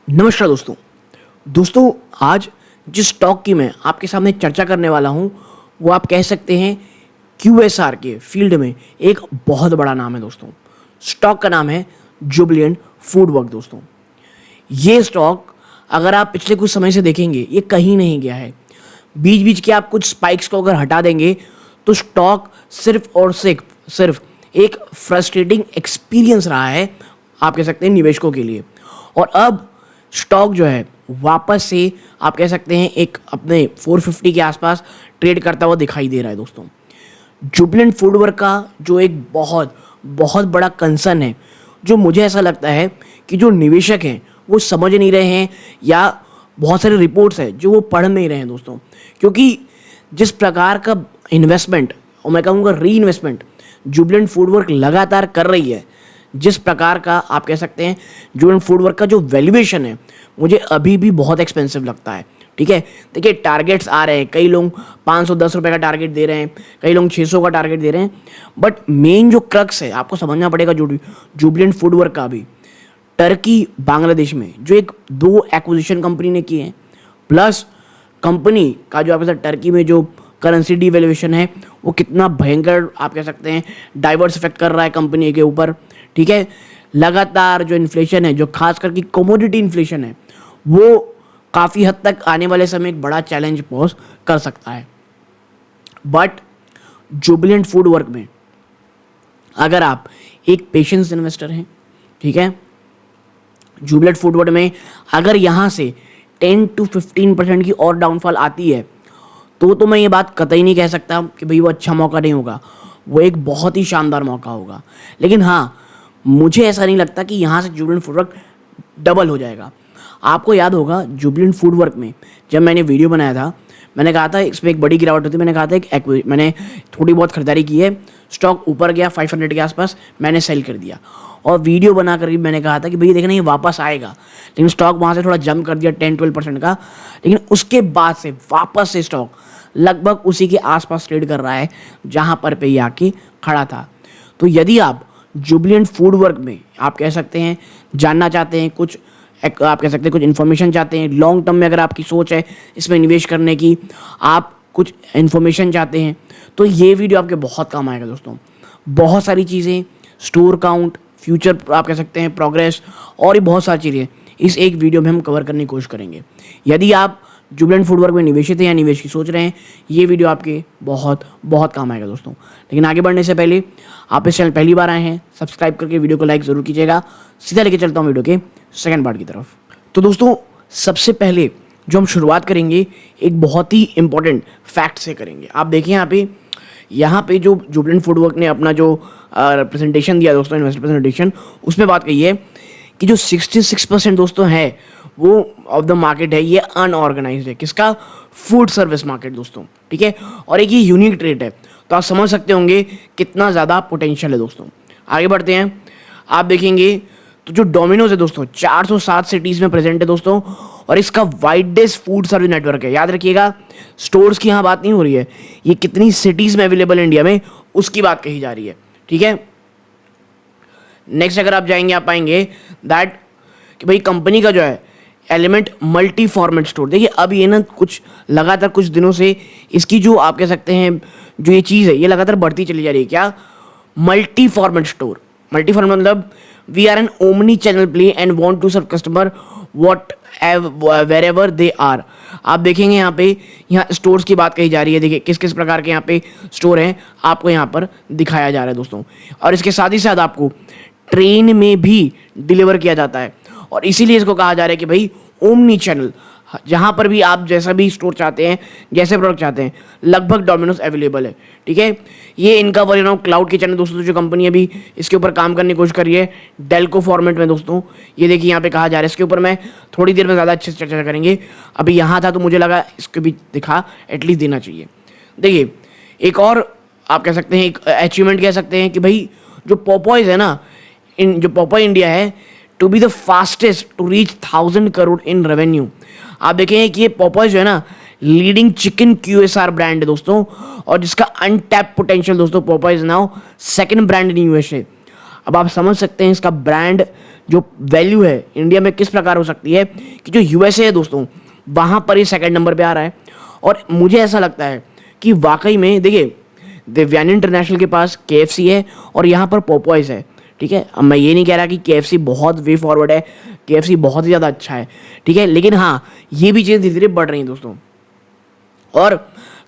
नमस्कार दोस्तों आज जिस स्टॉक की मैं आपके सामने चर्चा करने वाला हूं वो आप कह सकते हैं क्यूएसआर के फील्ड में एक बहुत बड़ा नाम है दोस्तों। स्टॉक का नाम है जुबिलेंट फूडवर्क दोस्तों। ये स्टॉक अगर आप पिछले कुछ समय से देखेंगे ये कहीं नहीं गया है। बीच बीच के आप कुछ स्पाइक्स को अगर हटा देंगे तो स्टॉक सिर्फ और सिर्फ एक फ्रस्ट्रेटिंग एक्सपीरियंस रहा है, आप कह सकते हैं निवेशकों के लिए। और अब स्टॉक जो है वापस से आप कह सकते हैं एक अपने 450 के आसपास ट्रेड करता हुआ दिखाई दे रहा है दोस्तों। जुबिलेंट फूडवर्क का जो एक बहुत बहुत बड़ा कंसर्न है, जो मुझे ऐसा लगता है कि जो निवेशक हैं वो समझ नहीं रहे हैं या बहुत सारे रिपोर्ट्स हैं जो वो पढ़ नहीं रहे हैं दोस्तों। क्योंकि जिस प्रकार का इन्वेस्टमेंट और मैं कहूँगा री इन्वेस्टमेंट जुबिलेंट फूडवर्क लगातार कर रही है, जिस प्रकार का आप कह सकते हैं जुबिलेंट फूडवर्क का जो वैल्यूएशन है मुझे अभी भी बहुत एक्सपेंसिव लगता है। ठीक है, देखिए टारगेट्स आ रहे हैं, कई लोग 510 रुपये का टारगेट दे रहे हैं, कई लोग 600 का टारगेट दे रहे हैं, बट मेन जो क्रक्स है आपको समझना पड़ेगा जुबिलेंट फूडवर्क का भी टर्की बांग्लादेश में जो एक 2 एक्विजिशन कंपनी ने किए हैं, प्लस कंपनी का जो आपके साथ टर्की में जो करेंसी डिवैल्यूएशन है वो कितना भयंकर आप कह सकते हैं डाइवर्स इफेक्ट कर रहा है कंपनी के ऊपर। ठीक है, लगातार जो इन्फ्लेशन है, जो खास करके कमोडिटी इन्फ्लेशन है, वो काफ़ी हद तक आने वाले समय एक बड़ा चैलेंज पोज कर सकता है। बट जुबिलेंट फूडवर्क में अगर आप एक पेशेंस इन्वेस्टर हैं, ठीक है, जुबिलेंट फूडवर्क में अगर यहाँ से 10 to 15% की और डाउनफॉल आती है तो मैं ये बात कतई नहीं कह सकता कि भाई वो अच्छा मौका नहीं होगा, वो एक बहुत ही शानदार मौका होगा। लेकिन हाँ, मुझे ऐसा नहीं लगता कि यहाँ से जुबिलेंट फूडवर्क डबल हो जाएगा। आपको याद होगा जुबिलेंट फूडवर्क में जब मैंने वीडियो बनाया था, मैंने कहा था इसमें एक बड़ी गिरावट होती है। मैंने कहा था मैंने थोड़ी बहुत खरीदारी की है, स्टॉक ऊपर गया 500 के आसपास, मैंने सेल कर दिया और वीडियो बना कर मैंने कहा था कि भैया देखना ये वापस आएगा। लेकिन स्टॉक वहाँ से थोड़ा जंप कर दिया 10-12% का, लेकिन उसके बाद से वापस से स्टॉक लगभग उसी के आसपास ट्रेड कर रहा है जहाँ पर पे ये आके खड़ा था। तो यदि आप जुबिलेंट फूडवर्क में आप कह सकते हैं जानना चाहते हैं कुछ, आप कह सकते हैं कुछ इन्फॉर्मेशन चाहते हैं, लॉन्ग टर्म में अगर आपकी सोच है इसमें निवेश करने की, आप कुछ इन्फॉर्मेशन चाहते हैं, तो ये वीडियो आपके बहुत काम आएगा दोस्तों। बहुत सारी चीज़ें, स्टोर काउंट, फ्यूचर आप कह सकते हैं प्रोग्रेस और भी बहुत सारी चीज़ें इस एक वीडियो में हम कवर करने की कोशिश करेंगे। यदि आप जुबिलेंट फूडवर्क में निवेशित हैं या निवेश की सोच रहे हैं, ये वीडियो आपके बहुत बहुत काम आएगा दोस्तों। लेकिन आगे बढ़ने से पहले आप इस चैनल पहली बार आए हैं, सब्सक्राइब करके वीडियो को लाइक ज़रूर कीजिएगा। सीधा लेके चलता हूँ वीडियो के सेकंड पार्ट की तरफ। तो दोस्तों सबसे पहले जो हम शुरुआत करेंगे एक बहुत ही इंपॉर्टेंट फैक्ट से करेंगे। आप देखिए यहाँ पे जो जुबिलेंट फूडवर्क ने अपना जो प्रेजेंटेशन दिया दोस्तों, इन्वेस्टर प्रेजेंटेशन, उसमें बात कही है कि जो 66% दोस्तों है वो ऑफ द मार्केट है ये अनऑर्गेनाइज्ड है। किसका? फूड सर्विस मार्केट दोस्तों। ठीक है, और एक ये यूनिक ट्रेड है, तो आप समझ सकते होंगे कितना ज़्यादा पोटेंशियल है दोस्तों। आगे बढ़ते हैं, आप देखेंगे तो जो डोमिनोज है दोस्तों 407 सिटीज़ में प्रेजेंट है दोस्तों, और इसका वाइडेस्ट फूड सर्विस नेटवर्क है। याद रखिएगा, स्टोर्स की यहाँ बात नहीं हो रही है, ये कितनी सिटीज़ में अवेलेबल है इंडिया में उसकी बात कही जा रही है। ठीक है, नेक्स्ट अगर आप जाएंगे आप पाएंगे दैट कि भाई कंपनी का जो है एलिमेंट मल्टी फॉर्मेट स्टोर, देखिए अब ये ना कुछ लगातार कुछ दिनों से इसकी जो आप कह सकते हैं जो ये चीज़ है ये लगातार बढ़ती चली जा रही है। क्या? Multi format store. Multi format मतलब we are an omni channel play and want to serve customer whatever they are. आप देखेंगे यहाँ स्टोर्स की बात कही जा रही है। देखिए किस किस प्रकार के यहाँ पे स्टोर हैं आपको यहाँ पर दिखाया जा रहा है दोस्तों। और इसके साथ ही साथ आपको ट्रेन में भी डिलीवर किया जाता है, और इसीलिए इसको कहा जा रहा है कि भाई ओमनी चैनल, जहाँ पर भी आप जैसा भी स्टोर चाहते हैं, जैसे प्रोडक्ट चाहते हैं, लगभग डोमिनोज अवेलेबल है। ठीक है, ये इनका वर्जन क्लाउड किचन है दोस्तों, जो कंपनी अभी इसके ऊपर काम करने की कोशिश कर रही है डेल्को फॉर्मेट में दोस्तों। ये देखिए यहाँ पे कहा जा रहा है, इसके ऊपर मैं थोड़ी देर में ज़्यादा अच्छे से चर्चा करेंगे। अभी यहाँ था तो मुझे लगा इसको भी दिखा एटलीस्ट देना चाहिए। देखिए एक और आप कह सकते हैं एक अचीवमेंट कह सकते हैं कि भाई जो पॉपॉइज है ना, जो पॉपॉय इंडिया है to be the fastest to reach 1000 crore in revenue. आप देखेंगे कि ये पॉपॉय जो है ना लीडिंग चिकन क्यूएसआर ब्रांड है दोस्तों, और जिसका अनटैप पोटेंशियल दोस्तों, Popeye is now second brand in USA. अब आप समझ सकते हैं इसका ब्रांड जो वैल्यू है इंडिया में किस प्रकार हो सकती है कि जो यूएसए है दोस्तों, वहाँ पर ही सेकंड नंबर पे आ रहा है। और मुझे ऐसा लगता है कि वाकई में देखिए, देवयानी इंटरनेशनल के पास केएफसी है और यहाँ पर पोपॉइज है। ठीक है, अब मैं ये नहीं कह रहा कि केएफसी बहुत वे फॉरवर्ड है, केएफसी बहुत ही ज़्यादा अच्छा है, ठीक है, लेकिन हाँ, ये भी चीज़ धीरे धीरे बढ़ रही है दोस्तों। और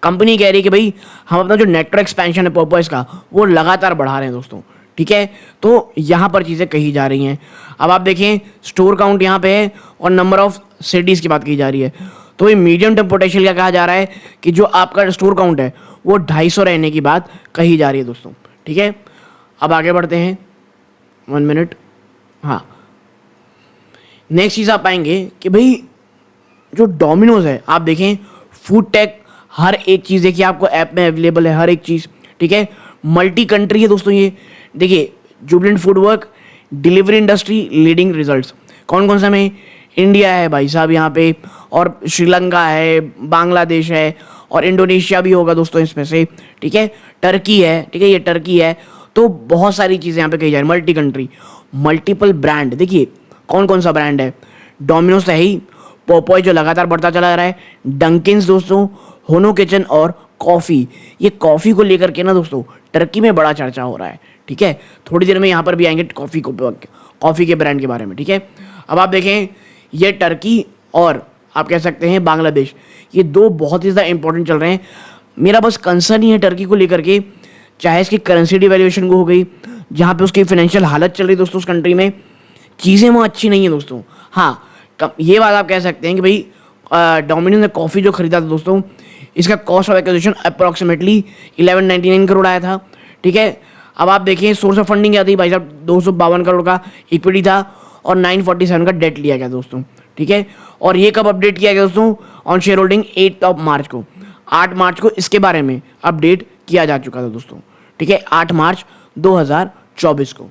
कंपनी कह रही है कि भाई हम अपना जो नेटवर्क एक्सपेंशन है पोपॉइज का वो लगातार बढ़ा रहे हैं दोस्तों। ठीक है, तो यहाँ पर चीज़ें कही जा रही हैं। अब आप देखें स्टोर काउंट यहाँ पे है और नंबर ऑफ सिटीज़ की बात की जा रही है। तो ये मीडियम टर्म पोटेंशियल क्या कहा जा रहा है कि जो आपका स्टोर काउंट है वो 250 रहने की बात कही जा रही है दोस्तों। ठीक है, अब आगे बढ़ते हैं, 1 मिनट। हाँ, नेक्स्ट चीज़ आप पाएंगे कि भाई जो डोमिनोज है, आप देखें फूड टेक, हर एक चीज़ देखिए आपको ऐप में अवेलेबल है, हर एक चीज़। ठीक है, मल्टी कंट्री है दोस्तों। ये देखिए Jubilant food work, delivery industry, leading results, कौन कौन सा में, इंडिया है भाई साहब यहाँ पे, और श्रीलंका है, बांग्लादेश है, और इंडोनेशिया भी होगा दोस्तों इसमें से। ठीक है, टर्की है, ठीक है, ये टर्की है। तो बहुत सारी चीज़ें यहाँ पे कही जा रही है, मल्टी कंट्री, मल्टीपल ब्रांड। देखिए कौन कौन सा ब्रांड है, डोमिनोज तो है ही, पोपॉय जो लगातार बढ़ता चला रहा है, डंकिंस दोस्तों, होनो किचन, और कॉफ़ी। ये कॉफ़ी को लेकर के ना दोस्तों टर्की में बड़ा चर्चा हो रहा है। ठीक है, थोड़ी देर में यहाँ पर भी आएंगे कॉफ़ी के ब्रांड के बारे में। ठीक है, अब आप देखें ये टर्की और आप कह सकते हैं बांग्लादेश, ये दो बहुत ही ज़्यादा इंपॉर्टेंट चल रहे हैं। मेरा बस कंसर्न ही है टर्की को लेकर के, चाहे इसकी करेंसी डिवैल्यूएशन को हो गई, जहाँ पे उसकी फाइनेंशियल हालत चल रही है दोस्तों उस कंट्री में, चीज़ें वहाँ अच्छी नहीं है दोस्तों। हाँ, ये बात आप कह सकते हैं कि भाई डोमिनोज ने कॉफ़ी जो खरीदा था दोस्तों, इसका cost of acquisition approximately 1199 crore आया था। ठीक है, अब आप देखिए सोर्स ऑफ फंडिंग क्या थी भाई साहब, 252 करोड़ का इक्विटी था और 947 का डेट लिया गया दोस्तों। ठीक है, और ये कब अपडेट किया गया दोस्तों, ऑन शेयर होल्डिंग 8 मार्च को, 8 मार्च को इसके बारे में अपडेट किया जा चुका था दोस्तों। ठीक है, 8 मार्च 2024 को।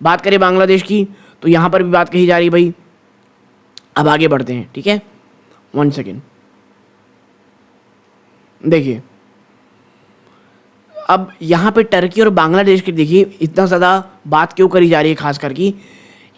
बात करें बांग्लादेश की, तो यहाँ पर भी बात कही जा रही है भाई। अब आगे बढ़ते हैं। ठीक है, 1 सेकेंड, देखिए अब यहाँ पे टर्की और बांग्लादेश की देखिए इतना ज़्यादा बात क्यों करी जा रही है, खास करके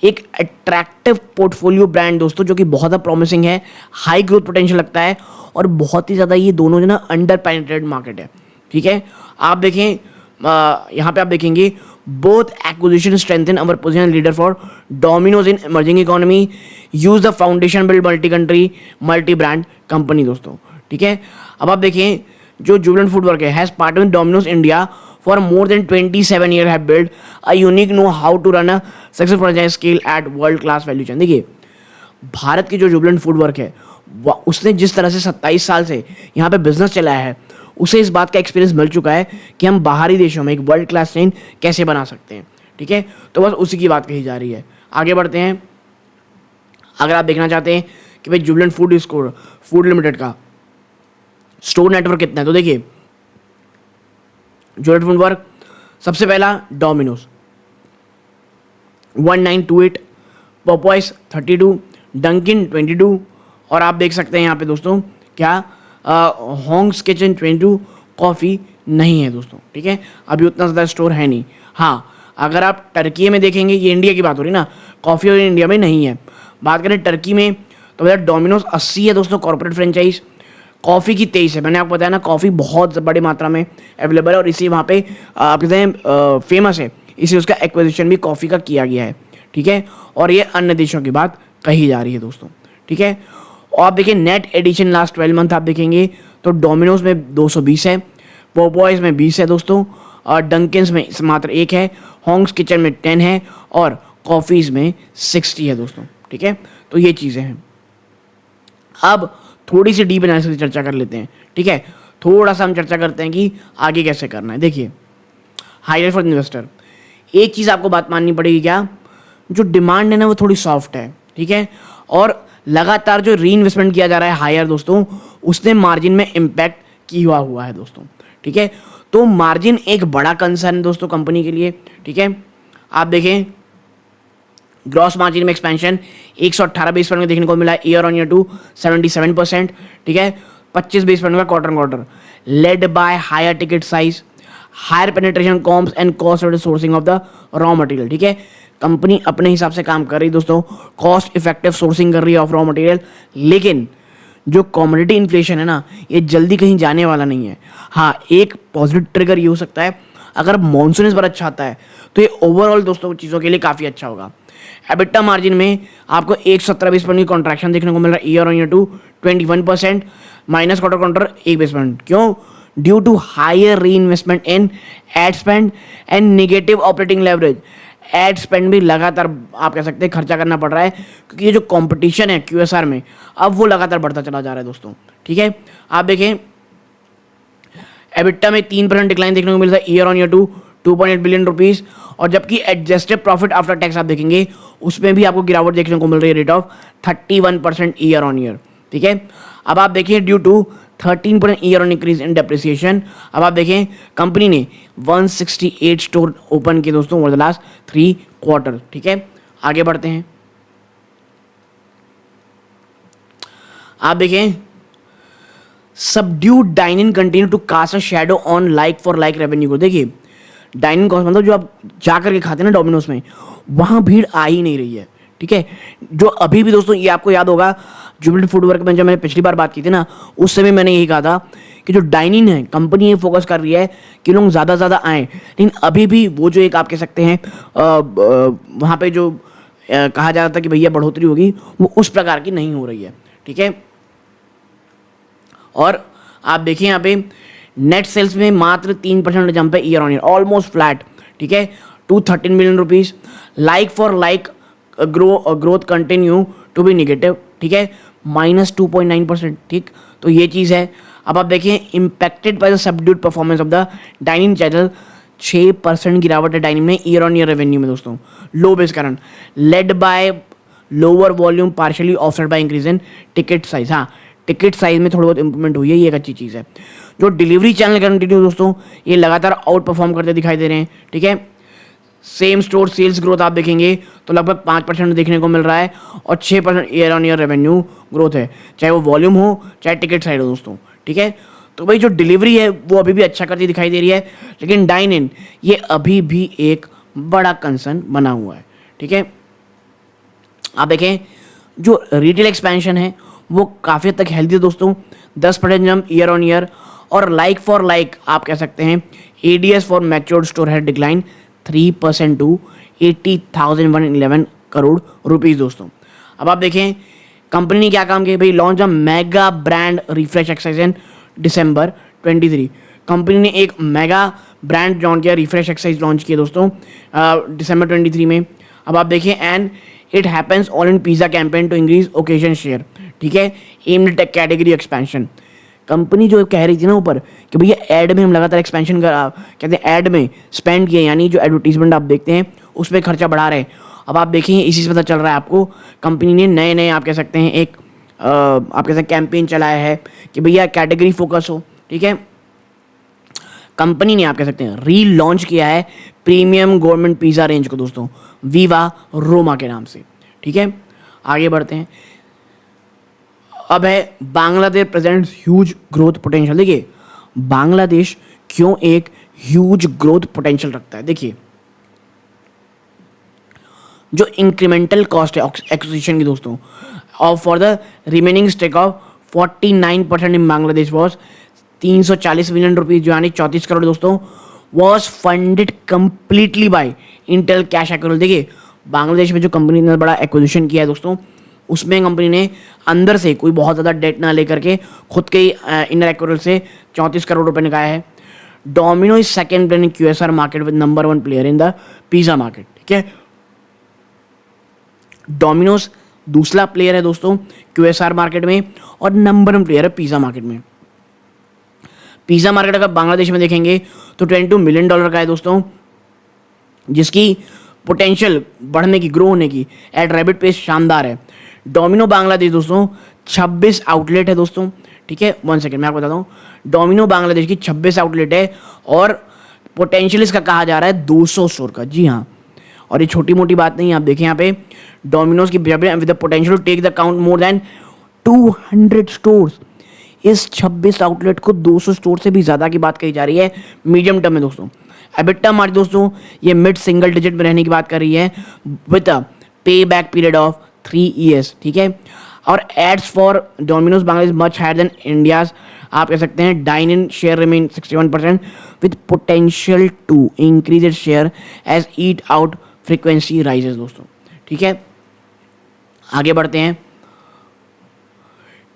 एक अट्रैक्टिव पोर्टफोलियो ब्रांड दोस्तों जो कि बहुत ज़्यादा प्रॉमिसिंग है, हाई ग्रोथ पोटेंशियल लगता है, और बहुत ही ज़्यादा ये दोनों जो ना अंडर पेनिट्रेटेड मार्केट है। ठीक है, आप देखें यहाँ पे आप देखेंगे both acquisition strengthen our position leader for Domino's in emerging economy, use the foundation build multi country multi brand company दोस्तों। ठीक है, अब आप देखें जो जुबिलेंट फूड वर्क है has partner with Domino's India for more than 27 year, have build a unique know how to run a successful franchise scale at world class value chain. देखिए भारत की जो जुबिलेंट फूड वर्क है उसने जिस तरह से 27 साल से यहाँ पे बिजनेस चलाया है, उसे इस बात का एक्सपीरियंस मिल चुका है कि हम बाहरी देशों में एक वर्ल्ड क्लास चेन कैसे बना सकते हैं। ठीक है, तो बस उसी की बात कही जा रही है। आगे बढ़ते हैं। अगर आप देखना चाहते हैं कि भाई Jubilant food score food limited का स्टोर नेटवर्क कितना है, तो देखिए जुबिलेंट फूड वर्क सबसे पहला डोमिनोज 1928, पॉपॉइस 32, डंकिन 22, और आप देख सकते हैं यहाँ पे दोस्तों क्या होंग्स किचन 22, कॉफ़ी नहीं है दोस्तों। ठीक है, अभी उतना ज़्यादा स्टोर है नहीं। हाँ, अगर आप टर्की में देखेंगे, ये इंडिया की बात हो रही ना, कॉफ़ी और इंडिया में नहीं है। बात करें टर्की में तो भैया डोमिनोज 80 है दोस्तों कॉर्पोरेट फ्रेंचाइज, कॉफ़ी की 23 है। मैंने आपको बताया ना कॉफ़ी बहुत बड़ी मात्रा में अवेलेबल है और इसी वहाँ पे आप कहते हैं फेमस है, इसी उसका एक्विजिशन भी कॉफ़ी का किया गया है। ठीक है, और ये अन्य देशों की बात कही जा रही है दोस्तों। ठीक है, और आप देखिए नेट एडिशन लास्ट 12 मंथ आप देखेंगे तो डोमिनोज में 220 है, पोपॉइज में 20 है दोस्तों, और डंकिन्स में मात्र 1 है, होंग्स किचन में 10 है, और कॉफ़ीज़ में 60 है दोस्तों। ठीक है, तो ये चीज़ें हैं। अब थोड़ी सी डीप एनालिसिस की चर्चा कर लेते हैं। ठीक है, थोड़ा सा हम चर्चा करते हैं कि आगे कैसे करना है। देखिए हाईलाइट फॉर इन्वेस्टर, एक चीज़ आपको बात माननी पड़ेगी, क्या जो डिमांड है ना वो थोड़ी सॉफ्ट है। ठीक है, और लगातार जो री इन्वेस्टमेंट किया जा रहा है हायर दोस्तों, उसने मार्जिन में इम्पैक्ट किया हुआ है दोस्तों। ठीक है, तो मार्जिन एक बड़ा कंसर्न है दोस्तों कंपनी के लिए। ठीक है, आप देखें ग्रॉस मार्जिन में एक्सपेंशन 118 बेस पॉइंट में देखने को मिला है ईयर ऑन ईयर टू 77%। ठीक है, 25 बेस पॉइंट का quarter quarter, led by higher ticket size, higher penetration comps and cost of the sourcing of the raw material. ठीक है, कंपनी अपने हिसाब से काम कर रही है दोस्तों, कॉस्ट इफेक्टिव सोर्सिंग कर रही है ऑफ रॉ मटेरियल, लेकिन जो कॉमोडिटी इन्फ्लेशन है ना, ये जल्दी कहीं जाने वाला नहीं है। हाँ, एक पॉजिटिव ट्रिगर ये हो सकता है, अगर मानसून इस बार अच्छा आता है तो ये ओवरऑल दोस्तों चीज़ों के लिए काफ़ी अच्छा होगा। एबिटा मार्जिन में आपको 117 बेस पॉइंट की कॉन्ट्रैक्शन देखने को मिल रहा है year on year to 21%, minus quarter counter 1 base point. क्यों? Due to higher re investment in ad spend and negative operating leverage. Ad spend भी लगातार आप कह सकते हैं खर्चा करना पड़ रहा है, क्योंकि ये जो कंपटीशन है क्यूएसआर में अब वो लगातार बढ़ता चला जा रहा है दोस्तों। ठीक है, आप देखें एबिटा में 3% डिक्लाइन देखने को मिलता है year on year to 2.8 billion rupees, और जबकि एडजस्टेड प्रॉफिट आफ्टर टैक्स आप देखेंगे उसमें भी आपको गिरावट देखने को मिल रही है, rate of 31% year on year. ठीक है, अब आप देखिए due to 13% year on increase in depreciation. अब आप देखें कंपनी ने 168 स्टोर ओपन किए दोस्तों ओवर द लास्ट 3 क्वार्टर। ठीक है, आगे बढ़ते हैं। आप देखें subdued dining continue to cast a shadow on like for like revenue को। देखिए डाइनिंग कॉस्ट मतलब जो आप जा करके खाते हैं ना डोमिनोज में, वहाँ भीड़ आ ही नहीं रही है। ठीक है, जो अभी भी दोस्तों ये आपको याद होगा जुबिलेंट फूडवर्क में जब मैंने पिछली बार बात की थी ना, उस समय मैंने यही कहा था कि जो डाइनिंग है कंपनी ये फोकस कर रही है कि लोग ज़्यादा से ज़्यादा आएँ, लेकिन अभी भी वो जो एक आप कह सकते हैं वहाँ पे जो कहा जा रहा था कि भैया बढ़ोतरी होगी, वो उस प्रकार की नहीं हो रही है। ठीक है, और आप देखिए यहाँ पे नेट सेल्स में मात्र 3% जंप है year on year, almost flat. ठीक है, to 13 million rupees. Like for like growth continue to be negative. ठीक है, -2.9%। ठीक, तो ये चीज़ है। अब आप देखिए impacted by the subdued performance of the dining channel, 6% गिरावट है डाइनिंग में ईयर ऑन ईयर रेवेन्यू में दोस्तों, लो बेस कारण, led by lower volume partially offset by increase in ticket size. हाँ, टिकट साइज में थोड़ी बहुत इंप्रूवमेंट हुई है, ये एक अच्छी चीज़ है। जो डिलीवरी चैनल कंटिन्यू दोस्तों ये लगातार आउट परफॉर्म करते दिखाई दे रहे हैं। ठीक है, सेम स्टोर सेल्स ग्रोथ आप देखेंगे तो लगभग 5% देखने को मिल रहा है, और 6% year on year revenue growth है, चाहे वो वॉल्यूम हो चाहे टिकट साइड हो दोस्तों। ठीक है, तो भाई जो डिलीवरी है वो अभी भी अच्छा करती दिखाई दे रही है, लेकिन डाइन इन ये अभी भी एक बड़ा कंसर्न बना हुआ है। ठीक है, आप देखें जो रिटेल एक्सपेंशन है वो काफ़ी हद तक हेल्दी है दोस्तों, 10% जंप ईयर ऑन ईयर, और लाइक फॉर लाइक आप कह सकते हैं एडीएस फॉर मैच्योर्ड स्टोर है डिक्लाइन 3% टू 80,111 करोड़ रुपीज़ दोस्तों। अब आप देखें कंपनी ने क्या काम किया भाई, launch a mega brand refresh exercise in December 23। कंपनी ने एक मेगा ब्रांड लॉन्च किया, रिफ्रेश एक्सरसाइज लॉन्च किया दोस्तों दिसंबर 23 में। अब आप देखें and it happens all in pizza campaign to increase occasion share. ठीक है, aimed at category expansion. Company जो कह रही थी ना ऊपर कि भैया ऐड में हम लगातार एक्सपेंशन कर कहते हैं ऐड में स्पेंड किए, यानी जो एडवर्टीजमेंट आप देखते हैं उस पर खर्चा बढ़ा रहे हैं। अब आप देखेंगे इसी से पता चल रहा है आपको कंपनी ने नए नए आप कह सकते हैं एक आप कह सकते हैं कैंपेन चलाया है कि भैया कैटेगरी फोकस हो। ठीक है, कंपनी ने आप कह सकते हैं री लॉन्च किया है प्रीमियम गवर्नमेंट पिज़्ज़ा रेंज को दोस्तों, वीवा रोमा के नाम से। ठीक है, आगे बढ़ते हैं। अब है Bangladesh presents huge growth potential. देखिए बांग्लादेश क्यों एक ह्यूज ग्रोथ पोटेंशियल रखता है। देखिए जो इंक्रीमेंटल कॉस्ट है एक्विजिशन की दोस्तों और for the remaining stake of 49% in Bangladesh was 340 million rupees, जो यानी 34 करोड़ दोस्तों, was funded completely by internal cash acquisition. देखिए बांग्लादेश में जो कंपनी ने बड़ा एक्विजिशन किया है दोस्तों, उसमें कंपनी ने अंदर से कोई बहुत ज़्यादा डेट ना लेकर के खुद के इनर एक्विजिशन से 34 करोड़ रुपए निकाया है। Domino is second player in QSR market with number 1 player in the pizza market. ठीक है, डोमिनोज दूसरा प्लेयर है दोस्तों क्यूएसआर मार्केट में, और नंबर 1 प्लेयर है पिज़्ज़ा मार्केट में। पिज़्ज़ा मार्केट अगर बांग्लादेश में देखेंगे तो $22 मिलियन का है दोस्तों, जिसकी पोटेंशियल बढ़ने की, ग्रो होने की एट रैपिड पेस शानदार है। डोमिनो बांग्लादेश दोस्तों 26 आउटलेट है दोस्तों। ठीक है, 1 सेकेंड मैं आपको बताता हूँ, डोमिनो बांग्लादेश की 26 आउटलेट है और पोटेंशियल इसका कहा जा रहा है 200 स्टोर का। जी हाँ, और ये छोटी मोटी बात नहीं है। आप देखें यहाँ पे डोमिनोज की with the potential to take the count more than 200 stores. इस 26 आउटलेट को 200 स्टोर से भी ज़्यादा की बात कही जा रही है मीडियम टर्म में दोस्तों। एबिटा मार्जिन दोस्तों ये मिड सिंगल डिजिट में रहने की बात कर रही है विद अ पे बैक पीरियड ऑफ 3 ईयर्स, ठीक है। और adds for Domino's Bangladesh much higher than India's, आप कह सकते हैं। Dine in share remain 61% with potential to increase it share as eat out frequency rises दोस्तों, ठीक है। आगे बढ़ते हैं।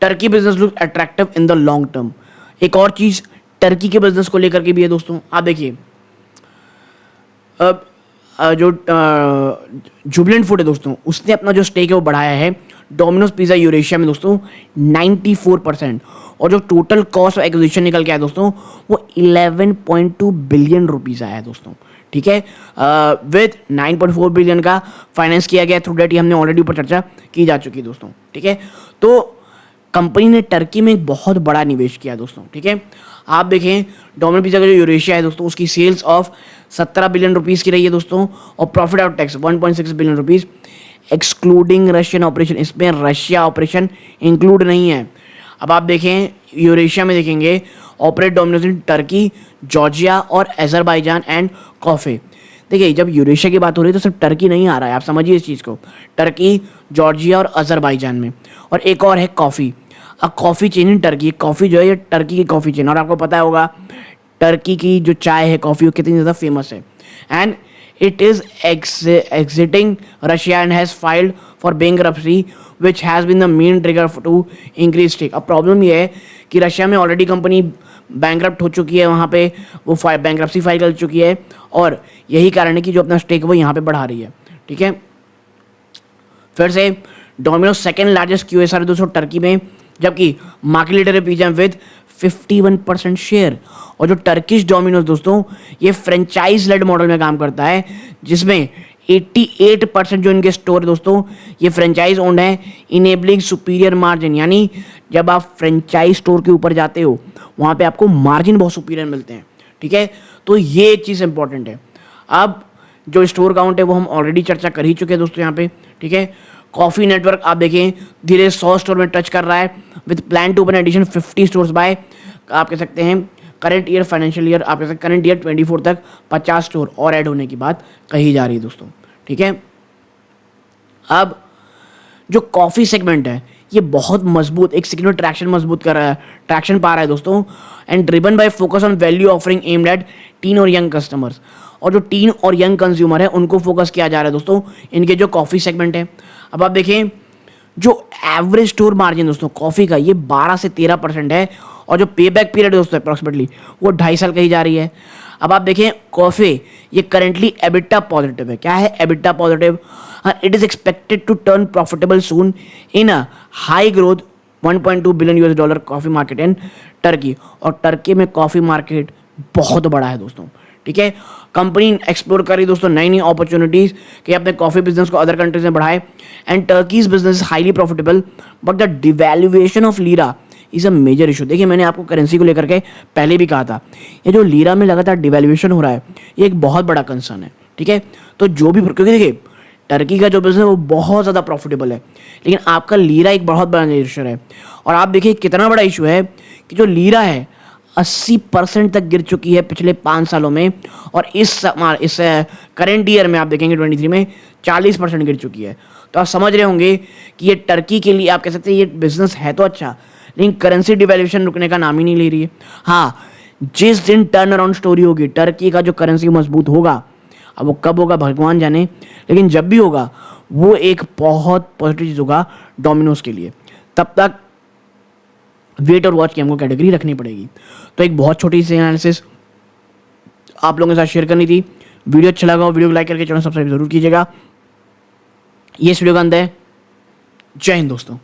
Turkey business look attractive in the long term. एक और चीज टर्की के बिजनेस को लेकर के भी है दोस्तों। आप देखिए अब जो जुबिलेंट फूड है दोस्तों, उसने अपना जो स्टेक है वो बढ़ाया है डोमिनोज पिज़्ज़ा यूरेशिया में दोस्तों 94%, और जो टोटल कॉस्ट ऑफ एक्विजिशन निकल के आया दोस्तों वो 11.2 बिलियन रुपीज़ आया है दोस्तों, ठीक है। विद 9.4 बिलियन का फाइनेंस किया गया थ्रू डेट, ये हमने ऑलरेडी ऊपर चर्चा की जा चुकी है दोस्तों, ठीक है। तो कंपनी ने टर्की में एक बहुत बड़ा निवेश किया दोस्तों, ठीक है। आप देखें डोमिनोज पिज़्ज़ा का जो यूरेशिया है दोस्तों, उसकी सेल्स ऑफ 17 बिलियन रुपीज़ की रही है दोस्तों, और profit after tax 1.6 billion rupees excluding Russian operation. इसमें रशिया ऑपरेशन इंक्लूड नहीं है। अब आप देखें यूरेशिया में देखेंगे operate Domino's in Turkey, Georgia और अजरबैजान एंड कॉफे। देखिए जब यूरेशिया की बात हो रही है तो सिर्फ टर्की नहीं आ रहा है, आप समझिए इस चीज़ को, टर्की, जॉर्जिया और अजरबैजान में। और एक और है coffee, a coffee chain in Turkey. Coffee जो है ये टर्की की कॉफ़ी चेन, और आपको पता होगा टर्की की जो चाय है, कॉफ़ी, वो कितनी ज़्यादा फेमस है। And it is exiting Russia and has filed for bankruptcy which has been the main trigger to increase stake। अब प्रॉब्लम ये है कि रशिया में ऑलरेडी कंपनी बैंक्रप्ट हो चुकी है, वहाँ पे वो बैंक्रप्सी फाइल कर चुकी है, और यही कारण है कि जो अपना स्टेक वो यहाँ पे बढ़ा रही है, ठीक है। फिर से डोमिनोज सेकेंड लार्जेस्ट QSR दोस्तों टर्की में, जबकि मार्केट लीडर है पिज़्ज़ा विद 51% शेयर। और जो टर्किश डोमिनोज दोस्तों ये फ्रेंचाइज लेड मॉडल में काम करता है, जिसमें 88% जो इनके स्टोर दोस्तों ये फ्रेंचाइज ओन्ड है, इनेबलिंग सुपीरियर मार्जिन। यानी जब आप फ्रेंचाइज स्टोर के ऊपर जाते हो वहाँ पे आपको मार्जिन बहुत सुपीरियर मिलते हैं, ठीक है। तो ये एक चीज़ इंपॉर्टेंट है। अब जो स्टोर काउंट है वो हम ऑलरेडी चर्चा कर ही चुके हैं दोस्तों यहाँ पे, ठीक है। कॉफ़ी नेटवर्क आप देखें धीरे 100 स्टोर में टच कर रहा है with plan to open addition 50 stores by, आप कह सकते हैं करंट ईयर फाइनेंशियल ईयर, आप कह सकते हैं करंट ईयर 24 तक 50 स्टोर और ऐड होने की बात कही जा रही है दोस्तों, ठीक है। अब जो कॉफ़ी सेगमेंट है ये बहुत मजबूत एक सिग्नल ट्रैक्शन मजबूत कर रहा है, ट्रैक्शन पा रहा है दोस्तों, and driven by focus on value offering aimed at tin और यंग कस्टमर्स। और जो टीन और यंग कंज्यूमर है उनको फोकस किया जा रहा है दोस्तों इनके जो कॉफ़ी सेगमेंट है। अब आप देखें जो एवरेज स्टोर मार्जिन दोस्तों कॉफ़ी का ये 12 से 13% है, और जो पे बैक पीरियड दोस्तों अप्रॉक्सीमेटली वो 2.5 साल कही जा रही है। अब आप देखें कॉफ़ी ये करेंटली एबिटा पॉजिटिव है। क्या है EBITDA positive? It is expected to turn profitable soon in a high growth $1.2 billion coffee market in Turkey. और टर्की में कॉफ़ी मार्केट बहुत बड़ा है दोस्तों, ठीक है। कंपनी एक्सप्लोर कर रही दोस्तों नई नई अपॉर्चुनिटीज़ कि अपने कॉफ़ी बिजनेस को अदर कंट्रीज में बढ़ाए। And Turkey's business is highly profitable but the devaluation of lira is a major issue. देखिए मैंने आपको करेंसी को लेकर के पहले भी कहा था, ये जो लीरा में लगातार डिवैल्यूएशन हो रहा है ये एक बहुत बड़ा कंसर्न है, ठीक है। तो जो भी, क्योंकि देखिए टर्की का जो बिजनेस है वो बहुत ज़्यादा प्रॉफिटेबल है, लेकिन आपका लीरा एक बहुत बड़ा इशू है। और आप देखिए कितना बड़ा इशू है कि जो लीरा है 80% तक गिर चुकी है पिछले 5 सालों में, और इस करेंट ईयर में आप देखेंगे 23 में 40% गिर चुकी है। तो आप समझ रहे होंगे कि ये टर्की के लिए आप कह सकते हैं ये बिजनेस है तो अच्छा, लेकिन करेंसी डिवैल्यूएशन रुकने का नाम ही नहीं ले रही है। हाँ, जिस दिन टर्न अराउंड स्टोरी होगी टर्की का जो करेंसी मजबूत होगा, अब वो कब होगा भगवान जाने, लेकिन जब भी होगा वो एक बहुत पॉजिटिव चीज़ होगा डोमिनोज के लिए। तब तक वेट और वॉच की हमको कैटेगरी रखनी पड़ेगी। तो एक बहुत छोटी सी एनालिसिस आप लोगों के साथ शेयर करनी थी। वीडियो अच्छा लगा हो वीडियो को लाइक करके चैनल सब्सक्राइब जरूर कीजिएगा। ये इस वीडियो का अंत है। जय हिंद दोस्तों।